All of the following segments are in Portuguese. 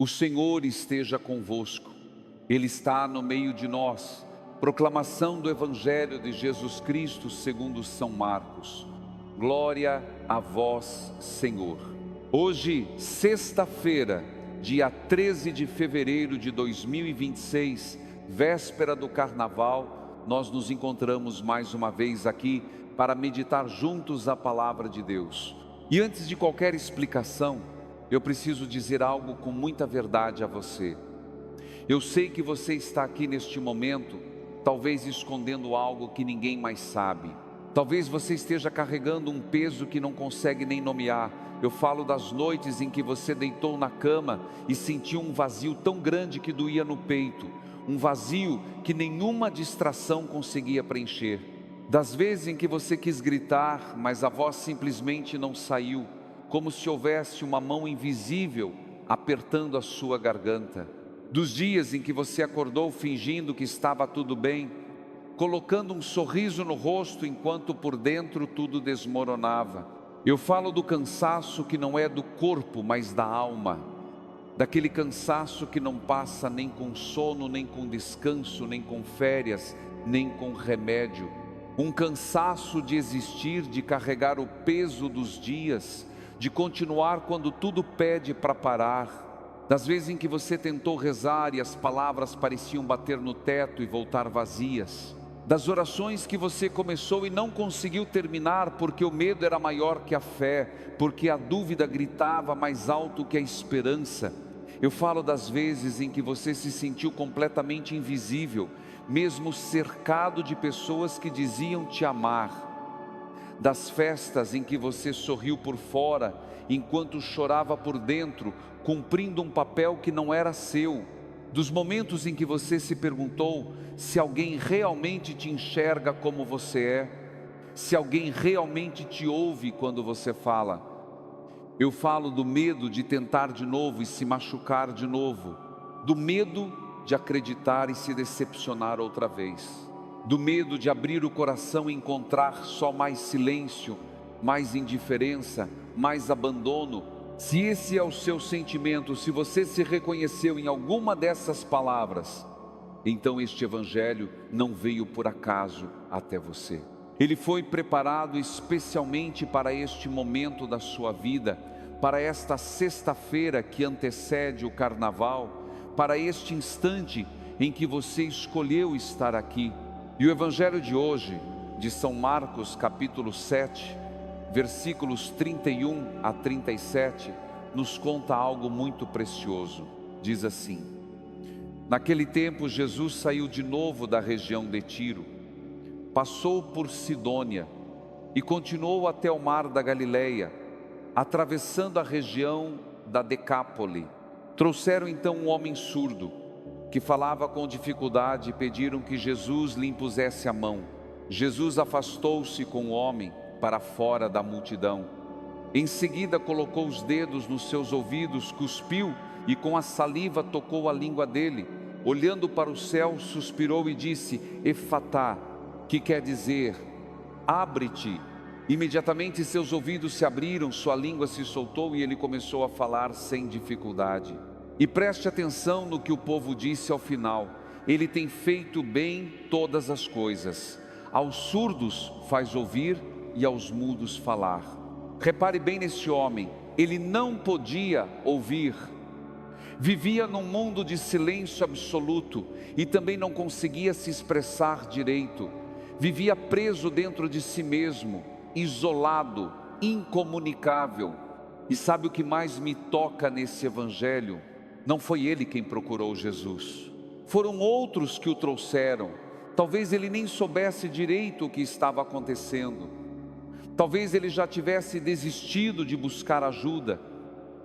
O Senhor esteja convosco, Ele está no meio de nós. Proclamação do Evangelho de Jesus Cristo segundo São Marcos. Glória a vós, Senhor. Hoje, sexta-feira, dia 13 de fevereiro de 2026, véspera do Carnaval, nós nos encontramos mais uma vez aqui para meditar juntos a Palavra de Deus. E antes de qualquer explicação, eu preciso dizer algo com muita verdade a você. Eu sei que você está aqui neste momento, talvez escondendo algo que ninguém mais sabe. Talvez você esteja carregando um peso que não consegue nem nomear. Eu falo das noites em que você deitou na cama e sentiu um vazio tão grande que doía no peito. Um vazio que nenhuma distração conseguia preencher. Das vezes em que você quis gritar, mas a voz simplesmente não saiu, como se houvesse uma mão invisível apertando a sua garganta. Dos dias em que você acordou fingindo que estava tudo bem, colocando um sorriso no rosto enquanto por dentro tudo desmoronava. Eu falo do cansaço que não é do corpo, mas da alma. Daquele cansaço que não passa nem com sono, nem com descanso, nem com férias, nem com remédio. Um cansaço de existir, de carregar o peso dos dias, de continuar quando tudo pede para parar. Das vezes em que você tentou rezar e as palavras pareciam bater no teto e voltar vazias. Das orações que você começou e não conseguiu terminar porque o medo era maior que a fé, porque a dúvida gritava mais alto que a esperança. Eu falo das vezes em que você se sentiu completamente invisível, mesmo cercado de pessoas que diziam te amar. Das festas em que você sorriu por fora, enquanto chorava por dentro, cumprindo um papel que não era seu. Dos momentos em que você se perguntou se alguém realmente te enxerga como você é, se alguém realmente te ouve quando você fala. Eu falo do medo de tentar de novo e se machucar de novo, do medo de acreditar e se decepcionar outra vez, do medo de abrir o coração e encontrar só mais silêncio, mais indiferença, mais abandono. Se esse é o seu sentimento, se você se reconheceu em alguma dessas palavras, então este Evangelho não veio por acaso até você. Ele foi preparado especialmente para este momento da sua vida, para esta sexta-feira que antecede o Carnaval, para este instante em que você escolheu estar aqui. E o Evangelho de hoje, de São Marcos capítulo 7, versículos 31 a 37, nos conta algo muito precioso. Diz assim: naquele tempo Jesus saiu de novo da região de Tiro, passou por Sidônia e continuou até o mar da Galileia, atravessando a região da Decápole. Trouxeram então um homem surdo, que falava com dificuldade, e pediram que Jesus lhe impusesse a mão. Jesus afastou-se com o homem para fora da multidão. Em seguida colocou os dedos nos seus ouvidos, cuspiu e com a saliva tocou a língua dele. Olhando para o céu, suspirou e disse: Efatá, que quer dizer, abre-te. Imediatamente seus ouvidos se abriram, sua língua se soltou e ele começou a falar sem dificuldade. E preste atenção no que o povo disse ao final: ele tem feito bem todas as coisas. Aos surdos faz ouvir e aos mudos falar. Repare bem nesse homem, ele não podia ouvir. Vivia num mundo de silêncio absoluto e também não conseguia se expressar direito. Vivia preso dentro de si mesmo, isolado, incomunicável. E sabe o que mais me toca nesse Evangelho? Não foi ele quem procurou Jesus, foram outros que o trouxeram. Talvez ele nem soubesse direito o que estava acontecendo. Talvez ele já tivesse desistido de buscar ajuda.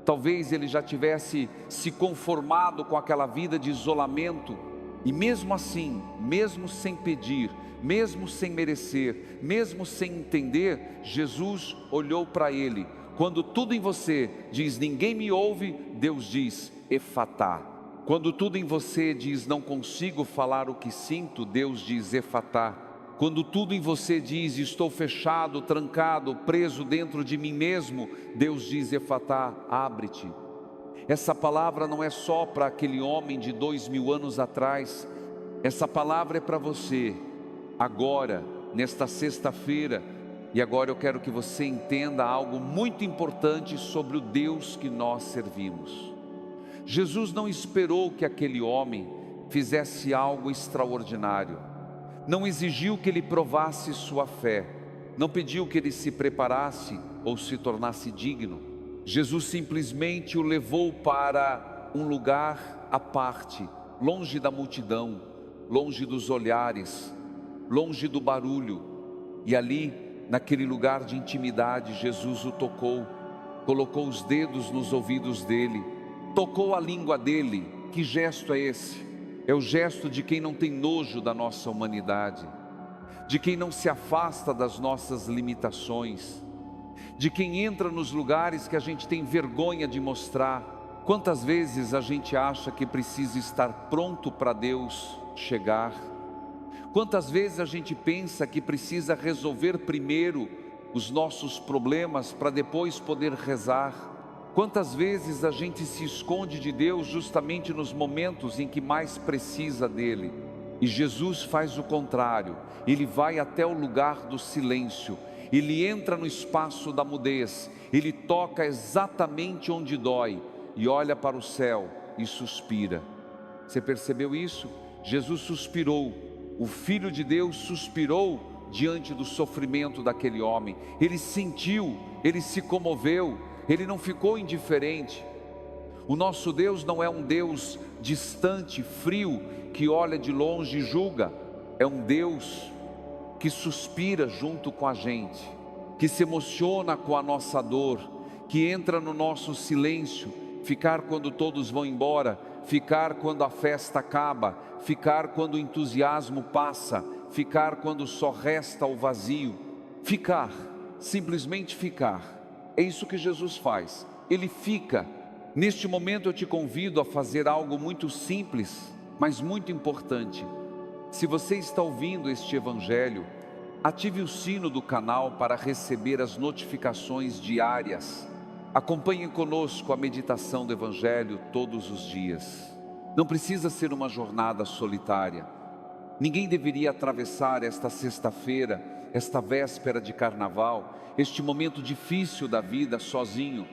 Talvez ele já tivesse se conformado com aquela vida de isolamento. E mesmo assim, mesmo sem pedir, mesmo sem merecer, mesmo sem entender, Jesus olhou para ele. Quando tudo em você diz ninguém me ouve, Deus diz Efatá. Quando tudo em você diz não consigo falar o que sinto, Deus diz Efatá. Quando tudo em você diz estou fechado, trancado, preso dentro de mim mesmo, Deus diz Efatá, abre-te. Essa palavra não é só para aquele homem de 2000 anos atrás. Essa palavra é para você, agora, nesta sexta-feira. E agora eu quero que você entenda algo muito importante sobre o Deus que nós servimos. Jesus não esperou que aquele homem fizesse algo extraordinário. Não exigiu que ele provasse sua fé. Não pediu que ele se preparasse ou se tornasse digno. Jesus simplesmente o levou para um lugar à parte, longe da multidão, longe dos olhares, longe do barulho. E ali, naquele lugar de intimidade, Jesus o tocou, colocou os dedos nos ouvidos dele, tocou a língua dele. Que gesto é esse? É o gesto de quem não tem nojo da nossa humanidade, de quem não se afasta das nossas limitações, de quem entra nos lugares que a gente tem vergonha de mostrar. Quantas vezes a gente acha que precisa estar pronto para Deus chegar? Quantas vezes a gente pensa que precisa resolver primeiro os nossos problemas para depois poder rezar? Quantas vezes a gente se esconde de Deus justamente nos momentos em que mais precisa dele? E Jesus faz o contrário. Ele vai até o lugar do silêncio. Ele entra no espaço da mudez. Ele toca exatamente onde dói e olha para o céu e suspira. Você percebeu isso? Jesus suspirou. O Filho de Deus suspirou diante do sofrimento daquele homem. Ele sentiu, ele se comoveu. Ele não ficou indiferente. O nosso Deus não é um Deus distante, frio, que olha de longe e julga. É um Deus que suspira junto com a gente, que se emociona com a nossa dor, que entra no nosso silêncio, ficar quando todos vão embora, ficar quando a festa acaba, ficar quando o entusiasmo passa, ficar quando só resta o vazio. Ficar, simplesmente ficar. É isso que Jesus faz, Ele fica. Neste momento eu te convido a fazer algo muito simples, mas muito importante. Se você está ouvindo este Evangelho, ative o sino do canal para receber as notificações diárias. Acompanhe conosco a meditação do Evangelho todos os dias. Não precisa ser uma jornada solitária. Ninguém deveria atravessar esta sexta-feira, esta véspera de carnaval, este momento difícil da vida sozinho.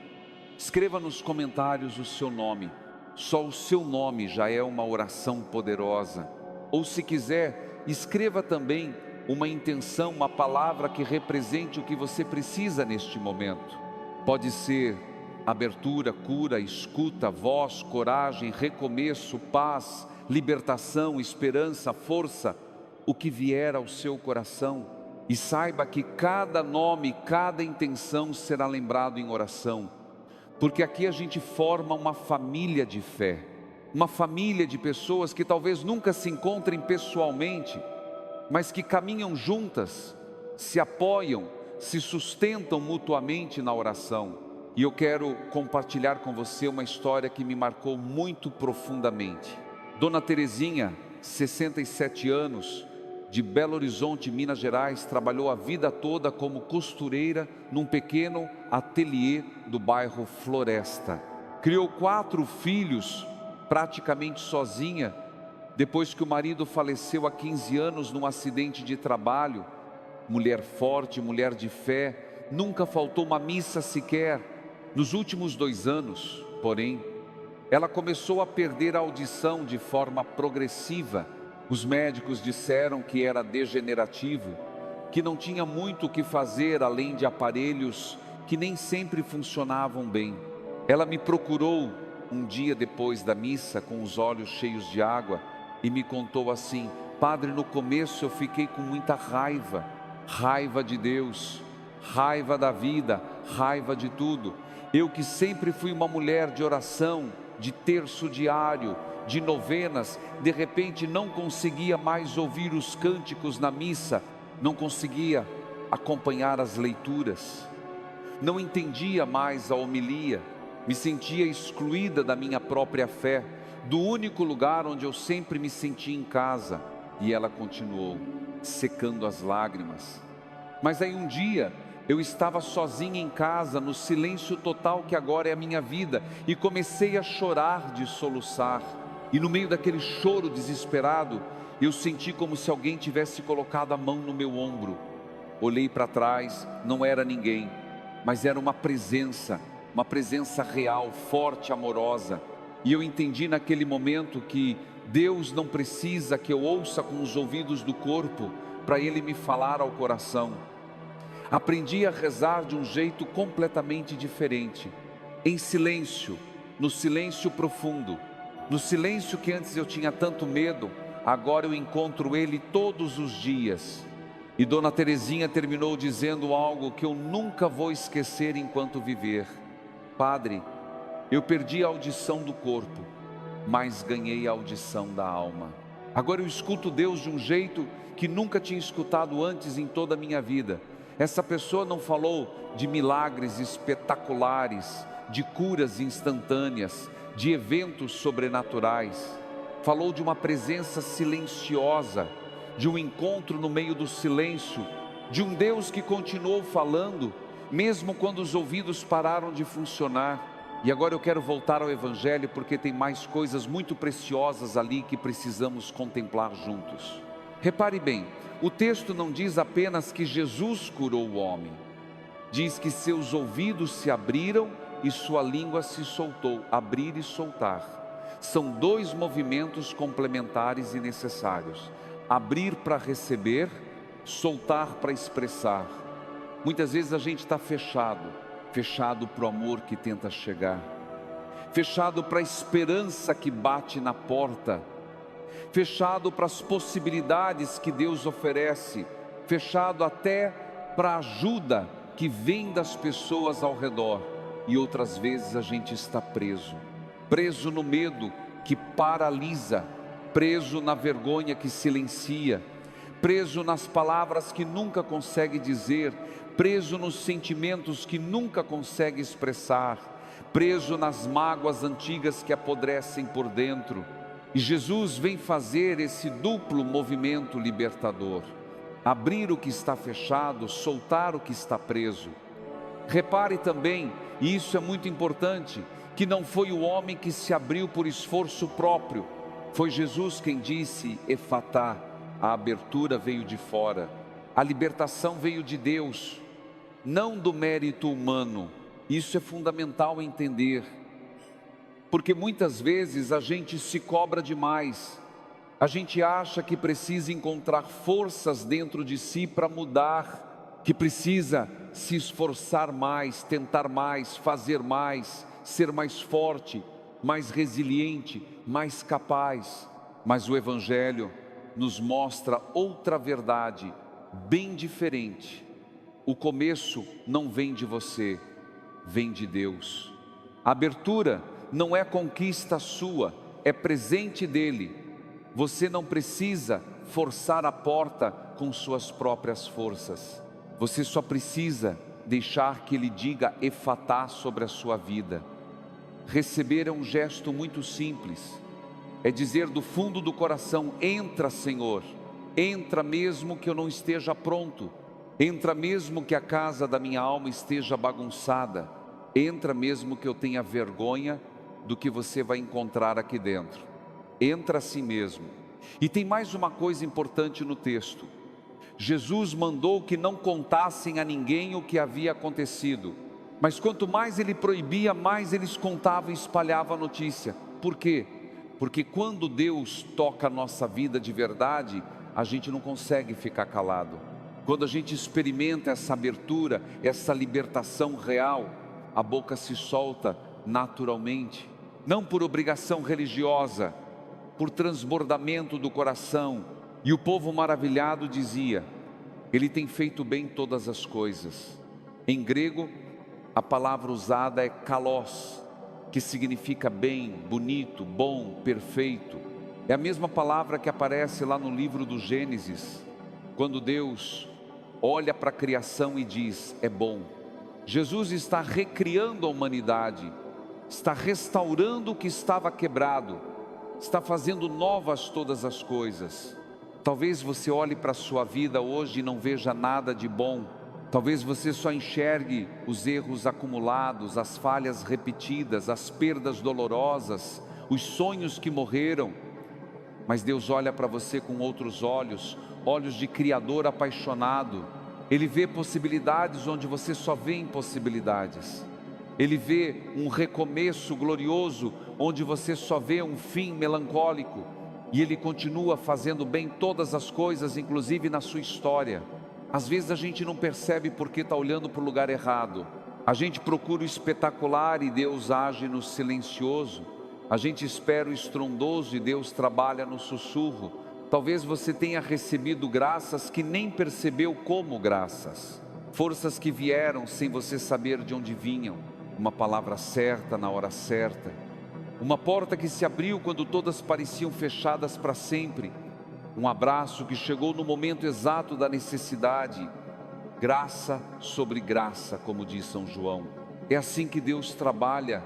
Escreva nos comentários o seu nome. Só o seu nome já é uma oração poderosa. Ou se quiser, escreva também uma intenção, uma palavra que represente o que você precisa neste momento. Pode ser abertura, cura, escuta, voz, coragem, recomeço, paz, libertação, esperança, força, o que vier ao seu coração. E saiba que cada nome, cada intenção será lembrado em oração, porque aqui a gente forma uma família de fé, uma família de pessoas que talvez nunca se encontrem pessoalmente, mas que caminham juntas, se apoiam, se sustentam mutuamente na oração. E eu quero compartilhar com você uma história que me marcou muito profundamente. Dona Terezinha, 67 anos, de Belo Horizonte, Minas Gerais, trabalhou a vida toda como costureira num pequeno ateliê do bairro Floresta. Criou 4 filhos praticamente sozinha, depois que o marido faleceu há 15 anos num acidente de trabalho. Mulher forte, mulher de fé, nunca faltou uma missa sequer. Nos últimos 2 anos, porém, ela começou a perder a audição de forma progressiva. Os médicos disseram que era degenerativo, que não tinha muito o que fazer além de aparelhos que nem sempre funcionavam bem. Ela me procurou um dia depois da missa com os olhos cheios de água e me contou assim: padre, no começo eu fiquei com muita raiva, raiva de Deus, raiva da vida, raiva de tudo. Eu que sempre fui uma mulher de oração, de terço diário, de novenas, de repente não conseguia mais ouvir os cânticos na missa, não conseguia acompanhar as leituras, não entendia mais a homilia, me sentia excluída da minha própria fé, do único lugar onde eu sempre me senti em casa. E ela continuou, secando as lágrimas. Mas aí um dia, Eu estava sozinho em casa, no silêncio total que agora é a minha vida, e comecei a chorar de soluçar. E no meio daquele choro desesperado, eu senti como se alguém tivesse colocado a mão no meu ombro. Olhei para trás, não era ninguém, mas era uma presença real, forte, amorosa. E eu entendi naquele momento que Deus não precisa que eu ouça com os ouvidos do corpo para Ele me falar ao coração. Aprendi a rezar de um jeito completamente diferente, em silêncio, no silêncio profundo, no silêncio que antes eu tinha tanto medo, agora eu encontro Ele todos os dias. E Dona Terezinha terminou dizendo algo que eu nunca vou esquecer enquanto viver: Padre, eu perdi a audição do corpo, mas ganhei a audição da alma. Agora eu escuto Deus de um jeito que nunca tinha escutado antes em toda a minha vida. Essa pessoa não falou de milagres espetaculares, de curas instantâneas, de eventos sobrenaturais. Falou de uma presença silenciosa, de um encontro no meio do silêncio, de um Deus que continuou falando, mesmo quando os ouvidos pararam de funcionar. E agora eu quero voltar ao Evangelho, porque tem mais coisas muito preciosas ali que precisamos contemplar juntos. Repare bem, o texto não diz apenas que Jesus curou o homem, diz que seus ouvidos se abriram e sua língua se soltou. Abrir e soltar são dois movimentos complementares e necessários: abrir para receber, soltar para expressar. Muitas vezes a gente está fechado para o amor que tenta chegar, fechado para a esperança que bate na porta, fechado para as possibilidades que Deus oferece, fechado até para a ajuda que vem das pessoas ao redor. E outras vezes a gente está preso no medo que paralisa, preso na vergonha que silencia, preso nas palavras que nunca consegue dizer, preso nos sentimentos que nunca consegue expressar, preso nas mágoas antigas que apodrecem por dentro. E Jesus vem fazer esse duplo movimento libertador: abrir o que está fechado, soltar o que está preso. Repare também, e isso é muito importante, que não foi o homem que se abriu por esforço próprio, foi Jesus quem disse Efatá. A abertura veio de fora, a libertação veio de Deus, não do mérito humano. Isso é fundamental entender, porque muitas vezes a gente se cobra demais, a gente acha que precisa encontrar forças dentro de si para mudar, que precisa se esforçar mais, tentar mais, fazer mais, ser mais forte, mais resiliente, mais capaz. Mas o Evangelho nos mostra outra verdade, bem diferente. O começo não vem de você, vem de Deus. A abertura não é conquista sua, é presente dele. Você não precisa forçar a porta com suas próprias forças. Você só precisa deixar que ele diga Efatá sobre a sua vida. Receber é um gesto muito simples, é dizer do fundo do coração: entra, Senhor, entra mesmo que eu não esteja pronto, entra mesmo que a casa da minha alma esteja bagunçada, entra mesmo que eu tenha vergonha do que você vai encontrar aqui dentro. Entra assim mesmo. E tem mais uma coisa importante no texto: Jesus mandou que não contassem a ninguém o que havia acontecido, mas quanto mais ele proibia, mais eles contavam e espalhavam a notícia. Por quê? Porque quando Deus toca a nossa vida de verdade, a gente não consegue ficar calado. Quando a gente experimenta essa abertura, essa libertação real, a boca se solta naturalmente, não por obrigação religiosa, por transbordamento do coração. E o povo maravilhado dizia: ele tem feito bem todas as coisas. Em grego, a palavra usada é kalos, que significa bem, bonito, bom, perfeito. É a mesma palavra que aparece lá no livro do Gênesis, quando Deus olha para a criação e diz: é bom. Jesus está recriando a humanidade, está restaurando o que estava quebrado, está fazendo novas todas as coisas. Talvez você olhe para a sua vida hoje e não veja nada de bom, Talvez você só enxergue os erros acumulados, as falhas repetidas, as perdas dolorosas, os sonhos que morreram. Mas Deus olha para você com outros olhos, olhos de Criador apaixonado. Ele vê possibilidades onde você só vê impossibilidades. Ele vê um recomeço glorioso onde você só vê um fim melancólico. E Ele continua fazendo bem todas as coisas, inclusive na sua história. Às vezes a gente não percebe porque está olhando para o lugar errado. A gente procura o espetacular e Deus age no silencioso. A gente espera o estrondoso e Deus trabalha no sussurro. Talvez você tenha recebido graças que nem percebeu como graças. Forças que vieram sem você saber de onde vinham. Uma palavra certa na hora certa. Uma porta que se abriu quando todas pareciam fechadas para sempre. Um abraço que chegou no momento exato da necessidade. Graça sobre graça, como diz São João. É assim que Deus trabalha.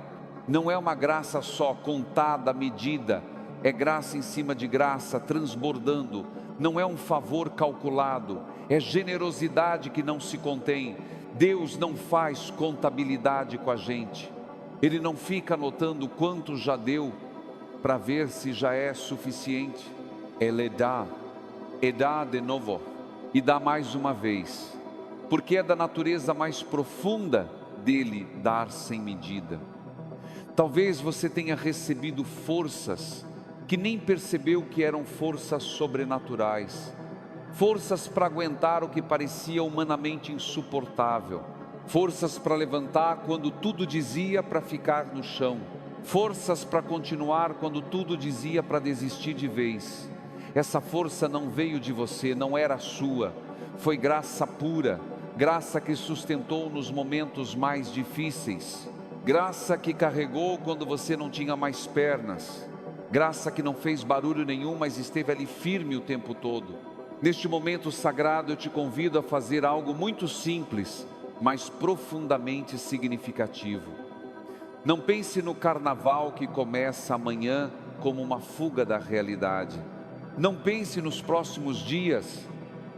Não é uma graça só contada, medida. É graça em cima de graça, transbordando. Não é um favor calculado. É generosidade que não se contém. Deus não faz contabilidade com a gente. Ele não fica anotando quanto já deu para ver se já é suficiente. Ele dá de novo e dá mais uma vez, porque é da natureza mais profunda dele dar sem medida. Talvez você tenha recebido forças que nem percebeu que eram forças sobrenaturais, forças para aguentar o que parecia humanamente insuportável, forças para levantar quando tudo dizia para ficar no chão, forças para continuar quando tudo dizia para desistir de vez. Essa força não veio de você, não era sua, foi graça pura, graça que sustentou nos momentos mais difíceis, graça que carregou quando você não tinha mais pernas, graça que não fez barulho nenhum, mas esteve ali firme o tempo todo. Neste momento sagrado eu te convido a fazer algo muito simples, mas profundamente significativo. Não pense no carnaval que começa amanhã como uma fuga da realidade. Não pense nos próximos dias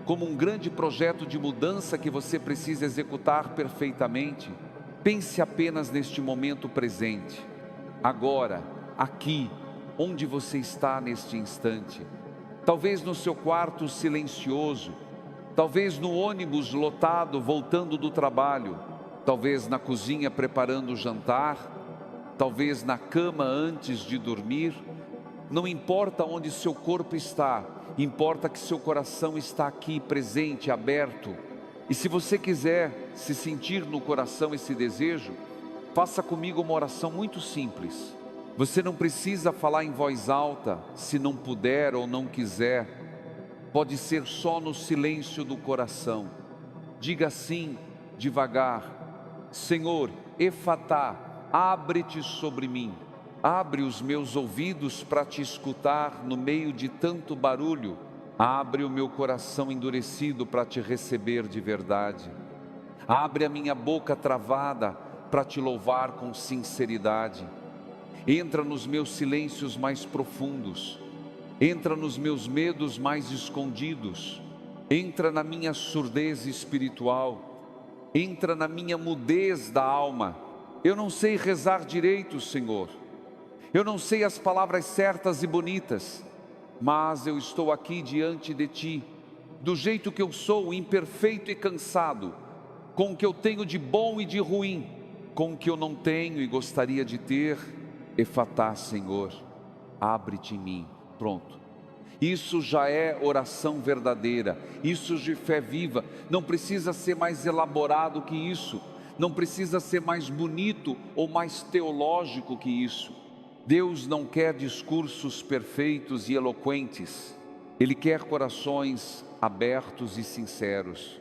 como um grande projeto de mudança que você precisa executar perfeitamente. Pense apenas neste momento presente, agora, aqui, onde você está neste instante. Talvez no seu quarto silencioso, talvez no ônibus lotado voltando do trabalho, talvez na cozinha preparando o jantar, talvez na cama antes de dormir. Não importa onde seu corpo está, importa que seu coração está aqui presente, aberto. E se você quiser se sentir no coração esse desejo, faça comigo uma oração muito simples. Você não precisa falar em voz alta, se não puder ou não quiser. Pode ser só no silêncio do coração. Diga assim, devagar: Senhor, efatá, abre-te sobre mim. Abre os meus ouvidos para te escutar no meio de tanto barulho. Abre o meu coração endurecido para te receber de verdade. Abre a minha boca travada para te louvar com sinceridade. Entra nos meus silêncios mais profundos. Entra nos meus medos mais escondidos. Entra na minha surdez espiritual. Entra na minha mudez da alma. Eu não sei rezar direito, Senhor. Eu não sei as palavras certas e bonitas, mas eu estou aqui diante de Ti, do jeito que eu sou, imperfeito e cansado, com o que eu tenho de bom e de ruim, com o que eu não tenho e gostaria de ter. Efatá, Senhor, abre-te em mim. Pronto. Isso já é oração verdadeira, isso de fé viva. Não precisa ser mais elaborado que isso, não precisa ser mais bonito ou mais teológico que isso. Deus não quer discursos perfeitos e eloquentes. Ele quer corações abertos e sinceros.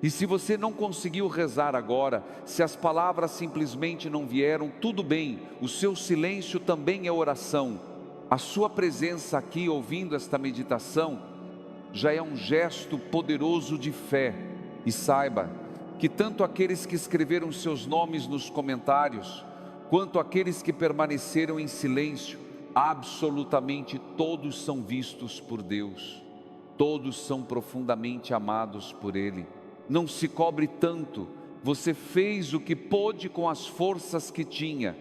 E se você não conseguiu rezar agora, se as palavras simplesmente não vieram, tudo bem, o seu silêncio também é oração. A sua presença aqui ouvindo esta meditação já é um gesto poderoso de fé. E saiba que tanto aqueles que escreveram seus nomes nos comentários, quanto aqueles que permaneceram em silêncio, absolutamente todos são vistos por Deus, todos são profundamente amados por Ele. não se cobre tanto. Você fez o que pôde com as forças que tinha.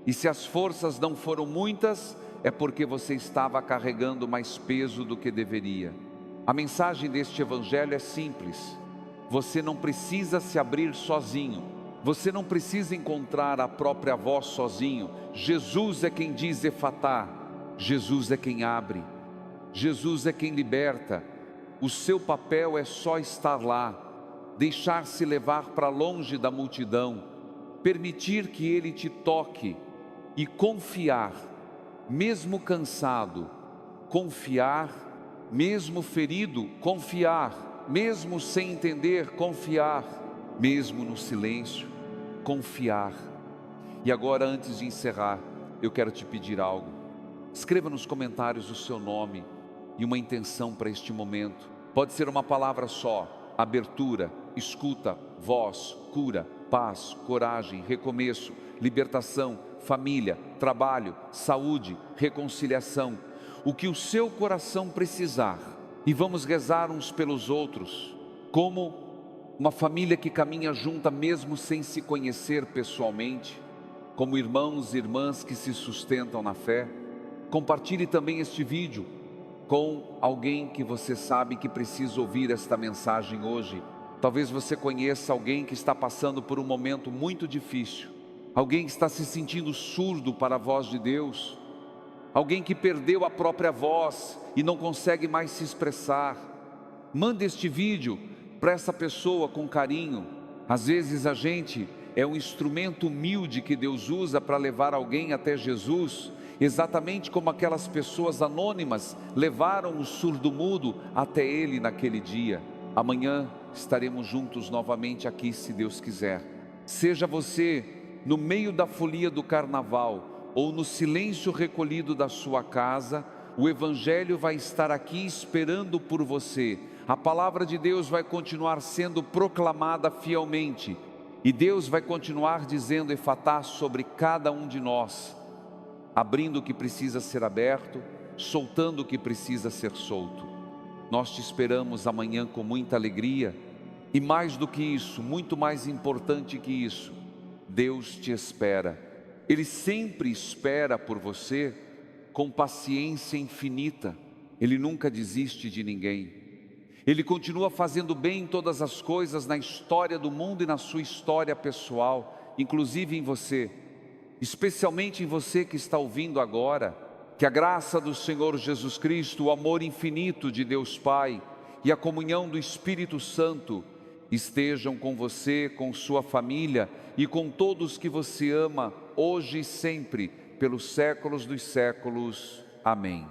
E se as forças não foram muitas, é porque você estava carregando mais peso do que deveria. A mensagem deste evangelho é simples. Você não precisa se abrir sozinho. Você não precisa encontrar a própria voz sozinho. Jesus é quem diz efatá. Jesus é quem abre. Jesus é quem liberta. O seu papel é só estar lá, deixar-se levar para longe da multidão, permitir que Ele te toque e confiar, mesmo cansado, confiar, mesmo ferido, confiar, mesmo sem entender, confiar, mesmo no silêncio, confiar. E agora, antes de encerrar, eu quero te pedir algo. Escreva nos comentários o seu nome e uma intenção para este momento. Pode ser uma palavra só: abertura, escuta, voz, cura, paz, coragem, recomeço, libertação, família, trabalho, saúde, reconciliação. O que o seu coração precisar. E vamos rezar uns pelos outros, como uma família que caminha junta mesmo sem se conhecer pessoalmente, como irmãos e irmãs que se sustentam na fé. Compartilhe também este vídeo com alguém que você sabe que precisa ouvir esta mensagem hoje. Talvez você conheça alguém que está passando por um momento muito difícil, alguém que está se sentindo surdo para a voz de Deus, alguém que perdeu a própria voz e não consegue mais se expressar. Mande este vídeo para essa pessoa com carinho. Às vezes a gente é um instrumento humilde que Deus usa para levar alguém até Jesus, exatamente como aquelas pessoas anônimas levaram o surdo-mudo até Ele naquele dia. Amanhã estaremos juntos novamente aqui, se Deus quiser. Seja você no meio da folia do carnaval ou no silêncio recolhido da sua casa, o Evangelho vai estar aqui esperando por você. A palavra de Deus vai continuar sendo proclamada fielmente, e Deus vai continuar dizendo efatá sobre cada um de nós, abrindo o que precisa ser aberto, soltando o que precisa ser solto. Nós te esperamos amanhã com muita alegria, e mais do que isso, muito mais importante que isso, Deus te espera. Ele sempre espera por você com paciência infinita. Ele nunca desiste de ninguém. Ele continua fazendo bem em todas as coisas na história do mundo e na sua história pessoal, inclusive em você, especialmente em você que está ouvindo agora. Que a graça do Senhor Jesus Cristo, o amor infinito de Deus Pai e a comunhão do Espírito Santo estejam com você, com sua família e com todos que você ama, hoje e sempre, pelos séculos dos séculos. Amém.